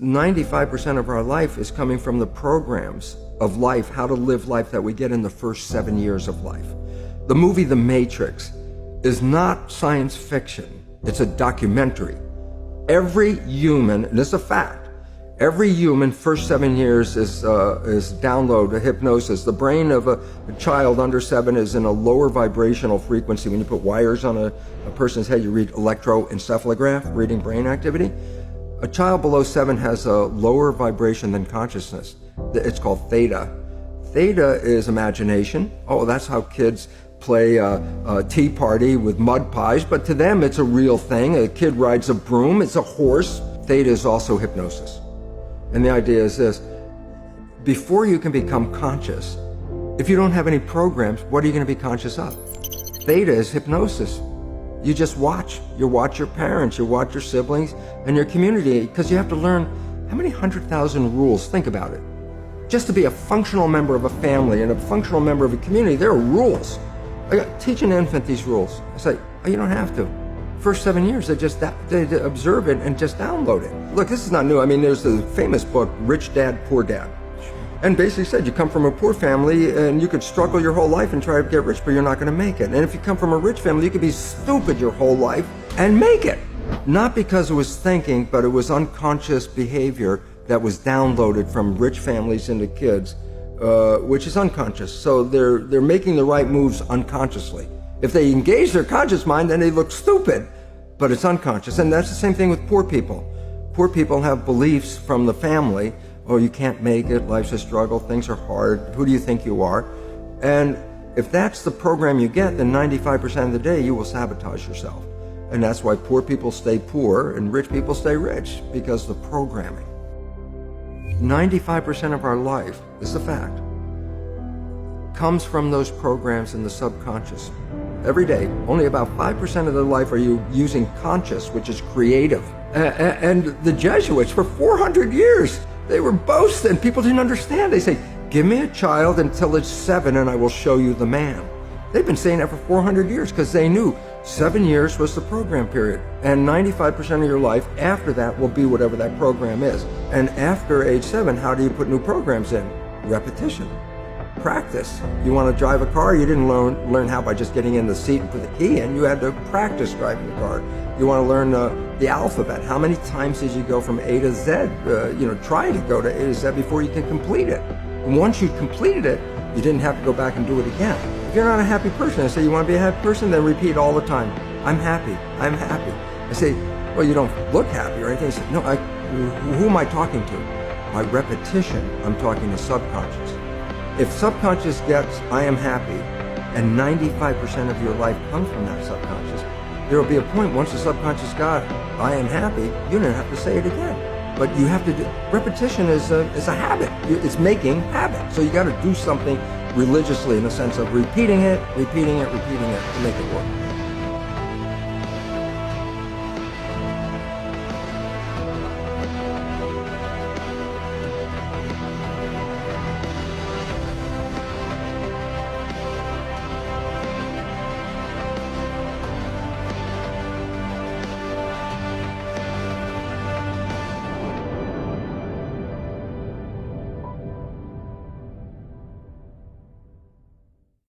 95% of our life is coming from the programs of life, how to live life that we get in the first 7 years of life. The movie The Matrix is not science fiction, it's a documentary. Every human, and this is a fact, every human first 7 years is download hypnosis. The brain of a child under 7 is in a lower vibrational frequency. When you put wires on a person's head, you read electroencephalograph, reading brain activity. A child below 7 has a lower vibration than consciousness. It's called theta. Theta is imagination. Oh, that's how kids play a tea party with mud pies, but to them it's a real thing. A kid rides a broom, it's a horse. Theta is also hypnosis. And the idea is this: before you can become conscious, if you don't have any programs, what are you going to be conscious of? Theta is hypnosis. You just watch. You watch your parents, you watch your siblings, and your community, because you have to learn how many 100,000 rules. Think about it. Just to be a functional member of a family and a functional member of a community, there are rules. Teach an infant these rules. It's like, oh, you don't have to. First 7 years, they observe it and just download it. Look, this is not new. I mean, there's the famous book, Rich Dad, Poor Dad. And basically said you come from a poor family and you could struggle your whole life and try to get rich, but you're not going to make it. And if you come from a rich family, you could be stupid your whole life and make it. Not because it was thinking, but it was unconscious behavior that was downloaded from rich families into kids, which is unconscious. So they're making the right moves unconsciously. If they engage their conscious mind, then they look stupid, but it's unconscious. And that's the same thing with poor people. Poor people have beliefs from the family. Oh, you can't make it, life's a struggle, things are hard, who do you think you are? And if that's the program you get, then 95% of the day you will sabotage yourself. And that's why poor people stay poor and rich people stay rich, because the programming. 95% of our life, this is a fact, comes from those programs in the subconscious. Every day, only about 5% of their life are you using conscious, which is creative. And the Jesuits, for 400 years, they were boasting. People didn't understand. They say, give me a child until it's 7 and I will show you the man. They've been saying that for 400 years because they knew 7 years was the program period. And 95% of your life after that will be whatever that program is. And after age 7, how do you put new programs in? Repetition. Practice. You want to drive a car, you didn't learn how by just getting in the seat and put the key in. You had to practice driving the car. You want to learn the alphabet. How many times did you go from A to Z? Try to go to A to Z before you can complete it. And once you completed it, you didn't have to go back and do it again. If you're not a happy person, I say, you want to be a happy person? Then repeat all the time. I'm happy. I'm happy. I say, well, you don't look happy or anything. I say, no, who am I talking to? By repetition, I'm talking to subconscious. If subconscious gets, I am happy, and 95% of your life comes from that subconscious, there will be a point once the subconscious got, I am happy, you don't have to say it again. But you have to do, repetition is a habit. It's making habit. So you got to do something religiously in the sense of repeating it to make it work.